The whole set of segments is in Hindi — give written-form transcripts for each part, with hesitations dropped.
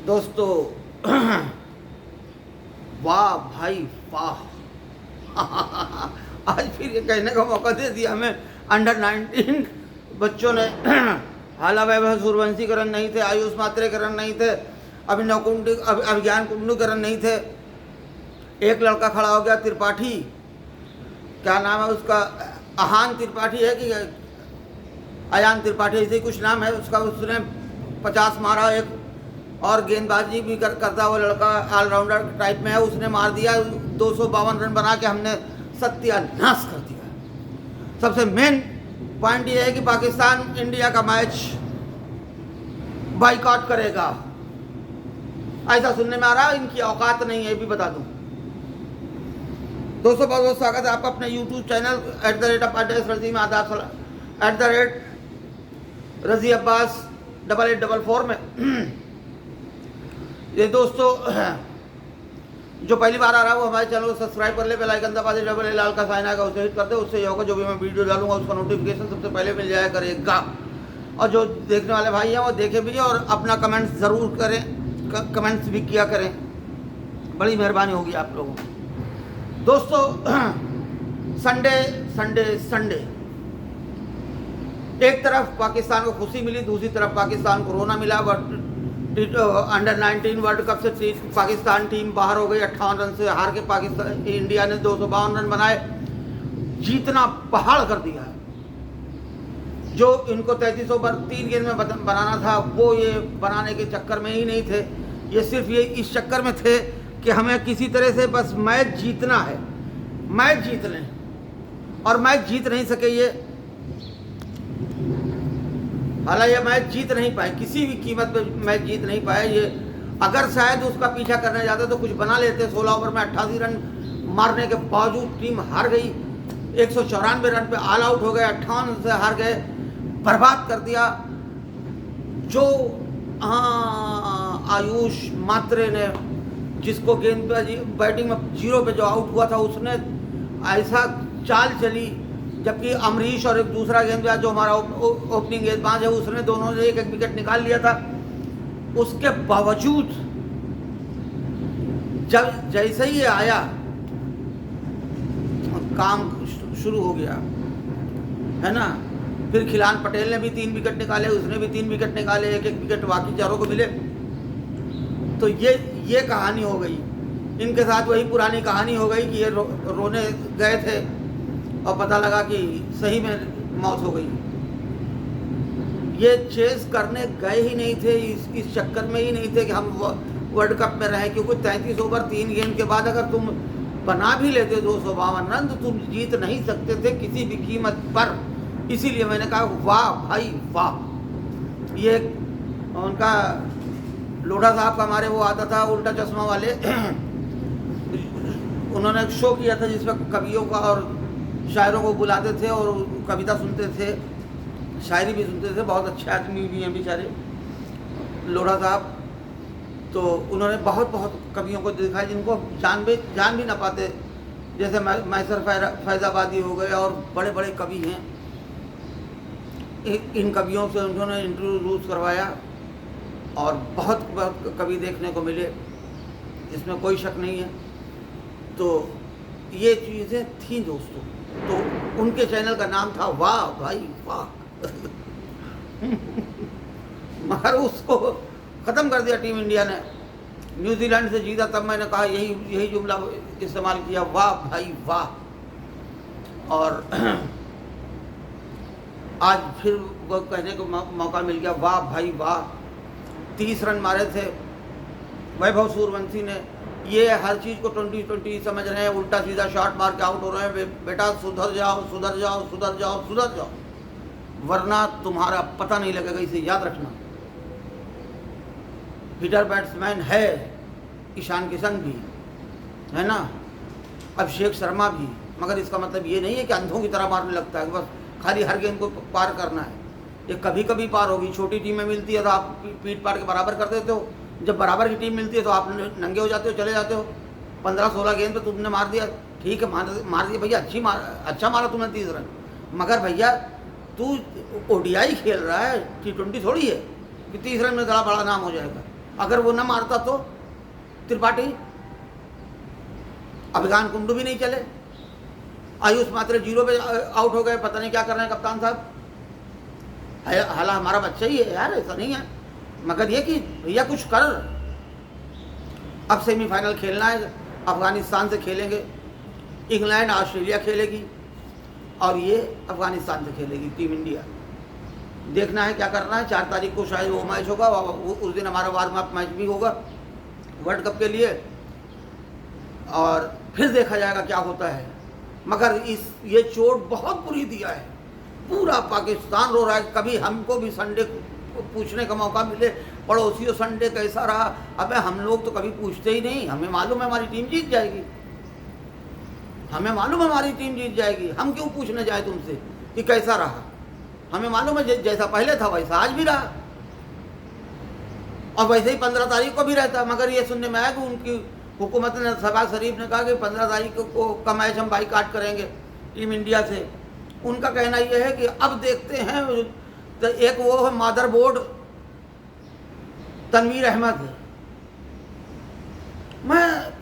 दोस्तों वाह भाई वाह आज फिर ये कहने का मौका दे दिया हमें। अंडर 19 बच्चों ने हाला वैभव सूर्यवंशीकरण नहीं थे, आयुष मात्रेकरण नहीं थे, अभिनव कुंड अभिज्ञान कुंडकरण नहीं थे। एक लड़का खड़ा हो गया त्रिपाठी, क्या नाम है उसका, आहान त्रिपाठी है कि अयान त्रिपाठी, ऐसे ही कुछ नाम है उसका। उसने 50 मारा। एक और गेंदबाजी भी करता वो लड़का ऑलराउंडर टाइप में है, उसने मार दिया। 252 रन बना के हमने सत्यानाश कर दिया। सबसे मेन पॉइंट ये है कि पाकिस्तान इंडिया का मैच बाइकआउट करेगा, ऐसा सुनने में आ रहा है। इनकी औकात नहीं है, भी बता दूं। दोस्तों बहुत बहुत स्वागत है आपका अपने YouTube चैनल @रज़ी में आदाब @रज़ी अब्बास 8844 में। ये दोस्तों जो पहली बार आ रहा है वो हमारे चैनल को सब्सक्राइब कर ले, बेल आइकन दबा दे, डबल लाल का साइन आएगा उसे हिट कर दे। उससे ये होगा जो भी मैं वीडियो डालूंगा उसका नोटिफिकेशन सबसे पहले मिल जाया करेगा। और जो देखने वाले भाई हैं वो देखे भी और अपना कमेंट्स ज़रूर करें, कमेंट्स भी किया करें, बड़ी मेहरबानी होगी आप लोगों की। दोस्तों संडे संडे संडे, एक तरफ पाकिस्तान को खुशी मिली, दूसरी तरफ पाकिस्तान को रोना मिला। अंडर 19 वर्ल्ड कप से पाकिस्तान टीम बाहर हो गई। 58 रन से हार के पाकिस्तान इंडिया ने 252 रन बनाए, जीतना पहाड़ कर दिया है। जो इनको 33 ओवर 3 गेंद में बनाना था वो ये बनाने के चक्कर में ही नहीं थे, ये सिर्फ ये इस चक्कर में थे कि हमें किसी तरह से बस मैच जीतना है, मैच जीत लें। और मैच जीत नहीं सके ये, हालांकि ये मैच जीत नहीं पाए, किसी भी कीमत पे मैच जीत नहीं पाए ये। अगर शायद उसका पीछा करने जाते तो कुछ बना लेते। 16 ओवर में 88 रन मारने के बावजूद टीम हार गई। 194 रन पे ऑल आउट हो गए, 58 से हार गए, बर्बाद कर दिया। जो आयुष मात्रे ने, जिसको गेंदबाजी बैटिंग में 0 पे जो आउट हुआ था, उसने ऐसा चाल चली, जबकि अमरीश और एक दूसरा गेंदबाज जो हमारा ओपनिंग गेंदबाज है उसने दोनों ने एक विकेट निकाल लिया था। उसके बावजूद जब जैसे ही ये आया काम शुरू हो गया, है ना। फिर खिलान पटेल ने भी 3 विकेट निकाले, उसने भी 3 विकेट निकाले, एक एक विकेट बाकी चारों को मिले। तो ये कहानी हो गई। इनके साथ वही पुरानी कहानी हो गई कि ये रोने गए थे और पता लगा कि सही में मौत हो गई। ये चेस करने गए ही नहीं थे, इस चक्कर में ही नहीं थे कि हम वर्ल्ड कप में रहें, क्योंकि 33 ओवर 3 गेंद के बाद अगर तुम बना भी लेते 252 रन तो तुम जीत नहीं सकते थे किसी भी कीमत पर। इसीलिए मैंने कहा वाह भाई वाह। ये उनका लोढ़ा साहब का, हमारे वो आता था उल्टा चश्मा वाले उन्होंने एक शो किया था जिसमें कवियों का और शायरों को बुलाते थे और कविता सुनते थे, शायरी भी सुनते थे। बहुत अच्छे आदमी भी हैं बेचारे लोढ़ा साहब। तो उन्होंने बहुत बहुत कवियों को दिखाया जिनको जान भी ना पाते, जैसे मैसर फैज़ाबादी हो गए और बड़े बड़े कवि हैं। इन कवियों से उन्होंने इंट्रोड्यूस करवाया और बहुत कवि देखने को मिले, इसमें कोई शक नहीं है। तो ये चीज़ें थी दोस्तों। तो उनके चैनल का नाम था वाह भाई वाह मगर उसको ख़त्म कर दिया टीम इंडिया ने। न्यूजीलैंड से जीता तब मैंने कहा यही जुमला इस्तेमाल किया, वाह भाई वाह। और आज फिर वो कहने को मौका मिल गया, वाह भाई वाह। 30 रन मारे थे वैभव सूर्यवंशी ने। ये हर चीज़ को 20-20 समझ रहे हैं, उल्टा सीधा शॉट मार के आउट हो रहे हैं। बेटा सुधर जाओ सुधर जाओ सुधर जाओ सुधर जाओ, वरना तुम्हारा पता नहीं लगेगा, इसे याद रखना। हिटर बैट्समैन है ईशान किशन भी, है ना, अभिषेक शर्मा भी, मगर इसका मतलब ये नहीं है कि अंधों की तरह मारने लगता है, बस खाली हर गेंद को पार करना है। ये कभी कभी पार होगी। छोटी टीम में मिलती है तो आप पीट पार के बराबर कर देते हो, जब बराबर की टीम मिलती है तो आप नंगे हो जाते हो, चले जाते हो। 15-16 गेंद पे तुमने मार दिया, ठीक है, मार दिया भैया, अच्छा मारा तुमने 30 रन, मगर भैया तू ओडीआई खेल रहा है, T20 थोड़ी है कि 30 रन में बड़ा नाम हो जाएगा। अगर वो न मारता तो त्रिपाठी, अभिगान कुंडू भी नहीं चले, आयुष मात्रे 0 पे आउट हो गए, पता नहीं क्या कर रहे हैं कप्तान साहब। हालांकि हमारा बच्चा ही है यार, ऐसा नहीं है, मगर ये कि भैया कुछ कर। अब सेमीफाइनल खेलना है, अफगानिस्तान से खेलेंगे, इंग्लैंड ऑस्ट्रेलिया खेलेगी और ये अफगानिस्तान से खेलेगी टीम इंडिया। देखना है क्या करना है। 4 तारीख को शायद वो मैच होगा, उस दिन हमारा वार्म अप मैच भी होगा वर्ल्ड कप के लिए, और फिर देखा जाएगा क्या होता है। मगर ये चोट बहुत बुरी दिया है, पूरा पाकिस्तान रो रहा है। कभी हमको भी संडे पूछने का मौका मिले, पड़ोसियों संडे कैसा रहा, अबे हम लोग तो कभी पूछते ही नहीं, हमें मालूम है हमारी टीम जीत जाएगी, हमें मालूम है हमारी टीम जीत जाएगी, हम क्यों पूछने जाए तुमसे कि कैसा रहा। हमें मालूम है जैसा पहले था वैसा आज भी रहा, और वैसे ही 15 तारीख को भी रहता। मगर ये सुनने में आया कि उनकी हुकूमत ने, शहबाज शरीफ ने कहा कि 15 तारीख को का मैच हम बाईकाट करेंगे टीम इंडिया से। उनका कहना यह है कि अब देखते हैं, तो एक वो है मदर बोर्ड तनवीर अहमद, मैं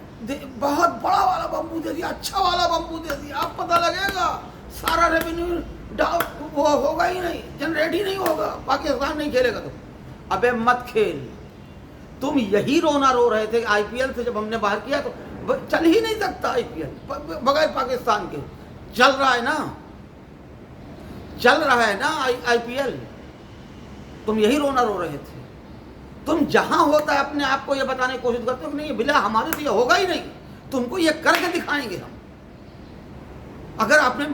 बहुत बड़ा वाला बम्बू दे दिया, अच्छा वाला बम्बू दे दिया, अब पता लगेगा सारा रेवेन्यू वो होगा ही नहीं, जनरेट ही नहीं होगा, पाकिस्तान नहीं खेलेगा। तो अबे मत खेल, तुम यही रोना रो रहे थे आईपीएल से, जब हमने बाहर किया तो चल ही नहीं सकता आईपीएल बगैर पाकिस्तान के। चल रहा है ना, चल रहा है ना आईपीएल, तुम यही रोना रो रहे थे। तुम जहां होता है अपने आप को ये बताने की कोशिश करते हो कि नहीं बिला हमारे से ये होगा ही नहीं, तुमको ये करके दिखाएंगे हम। अगर आपने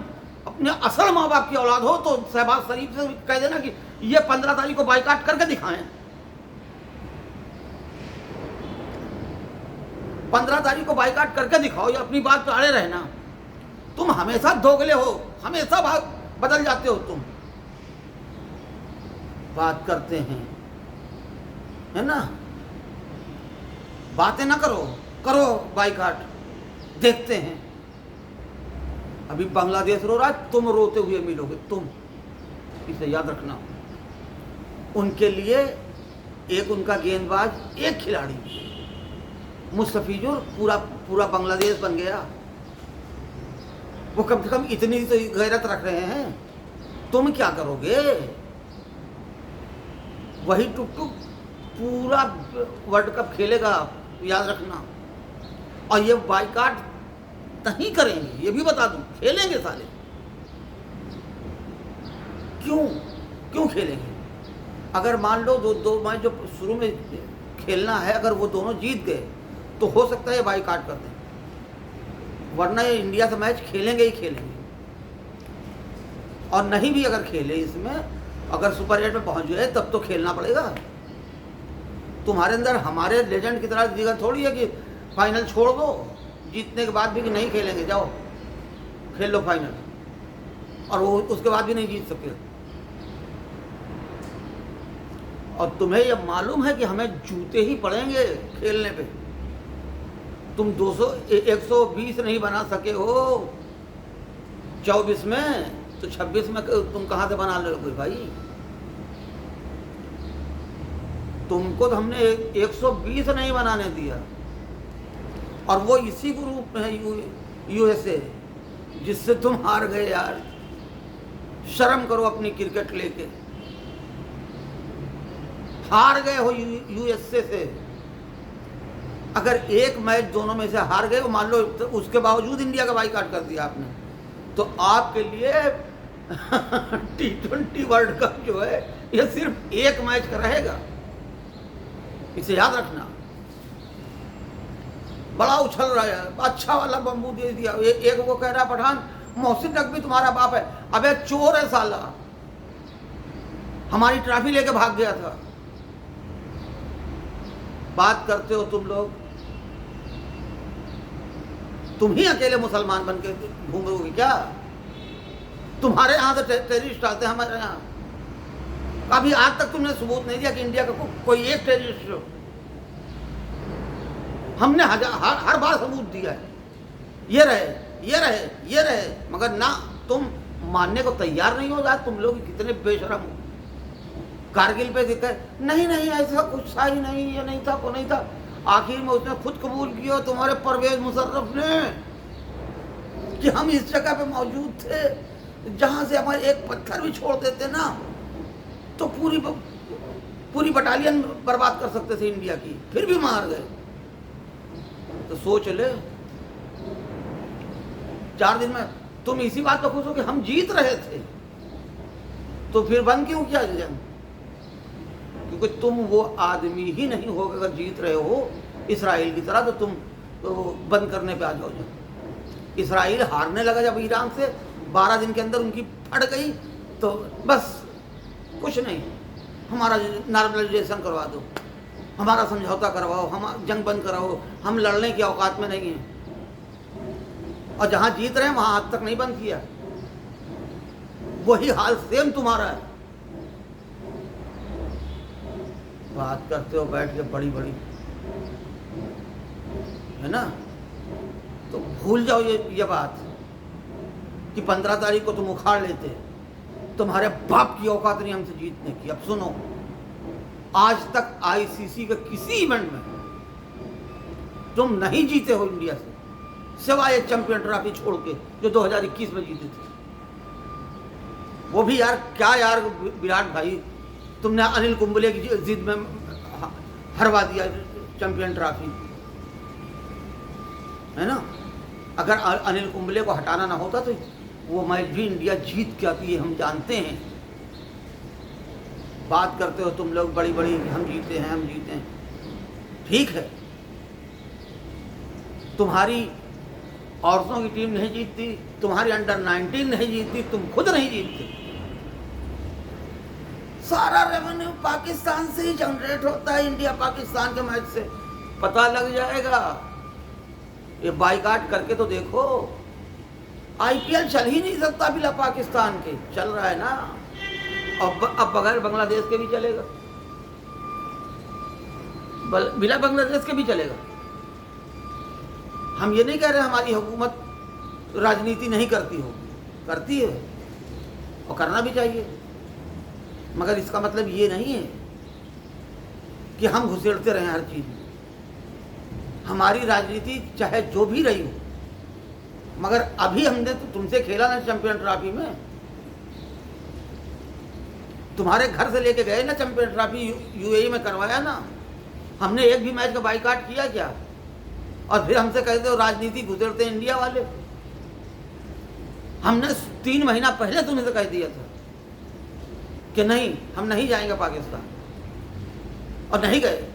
अपने असल माँ बाप की औलाद हो तो शहबाज शरीफ से कह देना कि ये 15 तारीख को बाइकाट करके दिखाएं। 15 तारीख को बाइकाट करके दिखाओ, ये अपनी बात पे अड़े रहना। तुम हमेशा दोगले हो, हमेशा बदल जाते हो। तुम बात करते हैं, है ना, बातें ना करो, करो बाइकाट, देखते हैं। अभी बांग्लादेश रो रहा है, तुम रोते हुए मिलोगे, तुम इसे याद रखना। उनके लिए एक उनका गेंदबाज, एक खिलाड़ी मुस्तफिजुर, पूरा बांग्लादेश बन गया। वो कम से कम इतनी तो गैरत रख रहे हैं, तुम क्या करोगे? वही टुक टुक पूरा वर्ल्ड कप खेलेगा, याद रखना। और ये बाइकाट नहीं करेंगे, ये भी बता दूं, खेलेंगे साले। क्यों खेलेंगे? अगर मान लो दो मैच जो शुरू में खेलना है, अगर वो दोनों जीत गए तो हो सकता है ये बाइकाट कर दें, वरना ये इंडिया से मैच खेलेंगे ही खेलेंगे। और नहीं भी अगर खेले इसमें, अगर सुपर 8 में पहुंच गए तब तो खेलना पड़ेगा। तुम्हारे अंदर हमारे लेजेंड की तरह जिगर थोड़ी है कि फाइनल छोड़ दो जीतने के बाद भी कि नहीं खेलेंगे, जाओ खेल लो फाइनल, और वो उसके बाद भी नहीं जीत सकते। और तुम्हें यह मालूम है कि हमें जूते ही पड़ेंगे खेलने पे। तुम 120 नहीं बना सके हो 24 में, तो 26 में तुम कहाँ से बना लोगे भाई? तुमको तो हमने 120 नहीं बनाने दिया, और वो इसी ग्रुप में है यूएसए, जिससे तुम हार गए यार। शर्म करो अपनी क्रिकेट लेके, हार गए हो यूएसए से। अगर एक मैच दोनों में से हार गए, मान लो तो उसके बावजूद इंडिया का बाइकाट कर दिया आपने, तो आपके लिए T20 वर्ल्ड कप जो है ये सिर्फ एक मैच का रहेगा, इसे याद रखना। बड़ा उछल रहा है, अच्छा वाला बम्बू दे दिया। एक वो कह रहा पठान, मोहसिन नकवी तुम्हारा बाप है। अबे चोर है साला, हमारी ट्रॉफी लेके भाग गया था। बात करते हो तुम लोग, तुम ही अकेले मुसलमान बन के घूमोगे क्या? तुम्हारे यहाँ से टेररिस्ट आते हैं हमारे यहाँ। अभी आज तक तुमने सबूत नहीं दिया कि इंडिया का कोई एक टेररिस्ट हो। हमने हर बार सबूत दिया है, ये रहे, मगर ना तुम मानने को तैयार नहीं हो। तुम लोग कितने बेशरम हो, कारगिल पे दिखा, नहीं नहीं ऐसा कुछ था ही नहीं, ये नहीं था, वो नहीं था। आखिर में उसने खुद कबूल किया तुम्हारे परवेज मुशर्रफ ने कि हम इस जगह पे मौजूद थे जहां से हमारे एक पत्थर भी छोड़ देते ना तो पूरी बटालियन बर्बाद कर सकते थे इंडिया की, फिर भी मार गए। तो सोच ले, 4 दिन में तुम इसी बात पर खुश हो कि हम जीत रहे थे, तो फिर बंद क्यों किया जंग? क्योंकि तुम वो आदमी ही नहीं हो, अगर जीत रहे हो इसराइल की तरह, तो तुम तो बंद करने पे आ जाओ। जब इसराइल हारने लगा जब ईरान से, 12 दिन के अंदर उनकी फट गई, तो बस कुछ नहीं, हमारा नॉर्मलाइजेशन करवा दो, हमारा समझौता करवाओ, हम जंग बंद कराओ, हम लड़ने की औकात में नहीं हैं। और जहां जीत रहे हैं वहां आज तक नहीं बंद किया। वही हाल सेम तुम्हारा है। बात करते हो बैठ के बड़ी बड़ी, है ना? तो भूल जाओ ये बात कि 15 तारीख को तुम उखाड़ लेते, तुम्हारे बाप की औकात नहीं हमसे जीतने की। अब सुनो, आज तक आईसीसी के किसी इवेंट में तुम नहीं जीते हो इंडिया से, सिवाय एक चैंपियन ट्रॉफी छोड़ के जो 2021 में जीते थे। वो भी यार क्या यार विराट भाई, तुमने अनिल कुंबले की जिद में हरवा दिया चैंपियन ट्रॉफी, है ना? अगर अनिल कुंबले को हटाना ना होता तो वो मैच भी इंडिया जीत के आती है, हम जानते हैं। बात करते हो तुम लोग बड़ी बड़ी, हम जीते हैं, हम जीते हैं, ठीक है। तुम्हारी औरतों की टीम नहीं जीतती, तुम्हारी अंडर 19 नहीं जीतती, तुम खुद नहीं जीतते। सारा रेवेन्यू पाकिस्तान से ही जनरेट होता है, इंडिया पाकिस्तान के मैच से, पता लग जाएगा। ये बाइकाट करके तो देखो, आईपीएल चल ही नहीं सकता बिना पाकिस्तान के, चल रहा है ना, अब बगैर बांग्लादेश के भी चलेगा, बिना बांग्लादेश के भी चलेगा। हम ये नहीं कह रहे हमारी हुकूमत राजनीति नहीं करती हो, करती है और करना भी चाहिए, मगर इसका मतलब ये नहीं है कि हम घुसेड़ते रहें हर चीज में। हमारी राजनीति चाहे जो भी रही हो, मगर अभी हमने तो तुमसे खेला ना चैंपियन ट्रॉफी में, तुम्हारे घर से लेके गए ना चैंपियन ट्रॉफी, यूएई में करवाया ना, हमने एक भी मैच का बाइकाट किया क्या? और फिर हमसे कहते हो राजनीति घुसेड़ते इंडिया वाले। हमने 3 महीना पहले तुम्हें से कह दिया था कि नहीं, हम नहीं जाएंगे पाकिस्तान, और नहीं गए।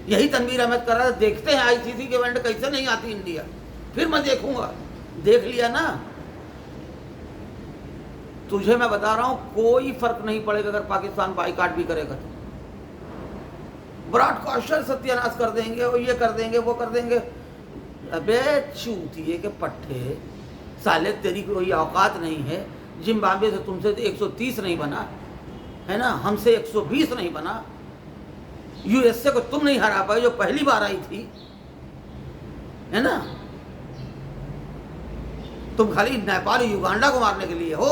यही तनवीर अहमद कर रहा था, देखते हैं आईसीसी के इवेंट कैसे नहीं आती इंडिया, फिर मैं देखूंगा। देख लिया ना, तुझे मैं बता रहा हूं कोई फर्क नहीं पड़ेगा अगर पाकिस्तान बाइकाट भी करेगा तो। ब्रॉडकास्टर सत्यानाश कर देंगे, और ये कर देंगे, वो कर देंगे। अबे चूतिए के पट्टे साले, तेरी कोई औकात नहीं है। जिम्बाब्वे से तुमसे 130 नहीं बना, है ना, हमसे 120 नहीं बना। यूएसए को तुम नहीं हरा पाए जो पहली बार आई थी, है ना? तुम खाली नेपाल युगांडा को मारने के लिए हो।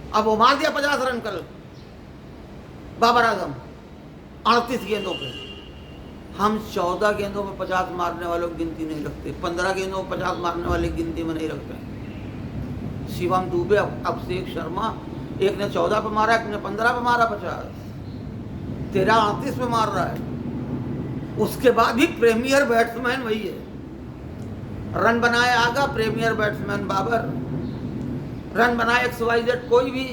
अब वो मार दिया 50 रन कल बाबर आजम 38 गेंदों पे। हम 14 गेंदों में 50 मारने वालों की गिनती नहीं रखते, 15 गेंदों में 50 मारने वाले की गिनती में नहीं रखते। शिवम दुबे, अभिषेक शर्मा, एक ने 14 पे मारा, एक ने 15 पे मारा 50, 13-38 पे मार रहा है। उसके बाद भी प्रीमियर बैट्समैन वही है। रन बनाए आगा प्रीमियर बैट्समैन बाबर, रन बनाए XYZ कोई भी,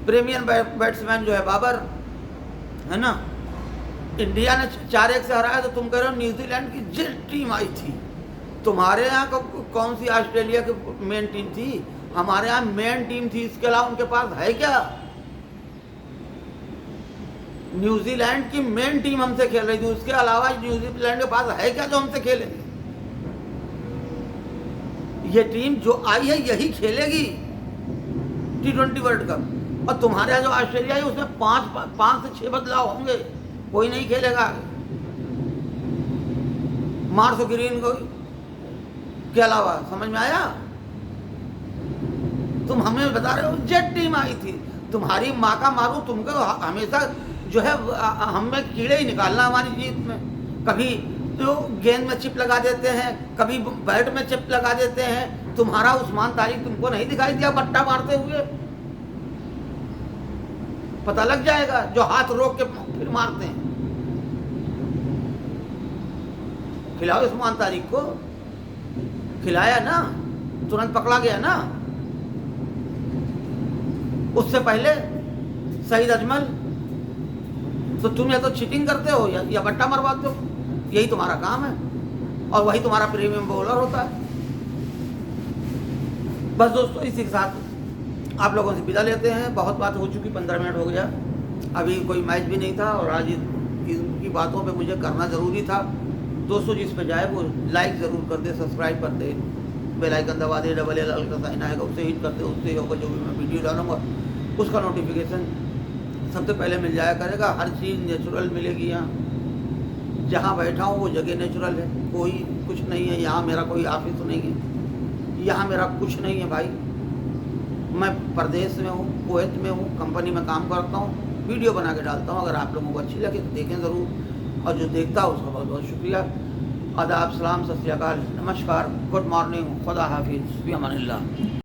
प्रीमियर बैट्समैन जो है बाबर, है ना? इंडिया ने 4-1 से हराया, तो तुम कह रहे हो न्यूजीलैंड की जेट टीम आई थी। तुम्हारे यहाँ कौन सी ऑस्ट्रेलिया की मेन टीम थी? हमारे यहाँ मेन टीम थी, इसके अलावा उनके पास है क्या? न्यूजीलैंड की मेन टीम हमसे खेल रही थी, उसके अलावा न्यूजीलैंड के पास है क्या जो हमसे खेलेगी? ये टीम जो आई है यही खेलेगी T20 वर्ल्ड कप। और तुम्हारे यहाँ जो ऑस्ट्रेलिया है उसमें 5 से 6 बदलाव होंगे, कोई नहीं खेलेगा। मार्स ग्रीन को के अलावा, समझ में आया? तुम हमें बता रहे हो जेट टीम आई थी, तुम्हारी माँ का मारूं तुमको हमेशा जो है हम में कीड़े ही निकालना हमारी जीत में। कभी तो गेंद में चिप लगा देते हैं, कभी बैट में चिप लगा देते हैं। तुम्हारा उस्मान तारिक तुमको नहीं दिखाई दिया बट्टा मारते हुए? पता लग जाएगा जो हाथ रोक के फिर मारते हैं। खिलाओ उस्मान तारिक को, खिलाया ना, तुरंत पकड़ा गया ना। उससे पहले सईद अजमल, तो तुम या तो चीटिंग करते हो या बट्टा मरवाते हो, यही तुम्हारा काम है और वही तुम्हारा प्रीमियम बॉलर होता है। बस दोस्तों, इसी के साथ आप लोगों से विदा लेते हैं। बहुत बात हो चुकी, 15 मिनट हो गया, अभी कोई मैच भी नहीं था और आज इनकी बातों पे मुझे करना ज़रूरी था। दोस्तों जिस पे जाए वो लाइक ज़रूर कर दे, सब्सक्राइब कर दे, बेल आइकन दबा दे, डबल एल का साइन आएगा उसे हिट कर दे, उससे होगा जो भी मैं वीडियो डालूंगा उसका नोटिफिकेशन सबसे पहले मिल जाया करेगा। हर चीज़ नेचुरल मिलेगी यहाँ, जहाँ बैठा हूँ वो जगह नेचुरल है, कोई कुछ नहीं है यहाँ। मेरा कोई ऑफिस नहीं है यहाँ, मेरा कुछ नहीं है भाई। मैं प्रदेश में हूँ, कुवैत में हूँ, कंपनी में काम करता हूँ, वीडियो बना के डालता हूँ। अगर आप लोगों को अच्छी लगे तो देखें ज़रूर, और जो देखता है उसका बहुत बहुत शुक्रिया। आदाब, सलाम, सत श्री अकाल, नमस्कार, गुड मॉर्निंग, खुदा हाफिज़, फ़ी अमानिल्लाह।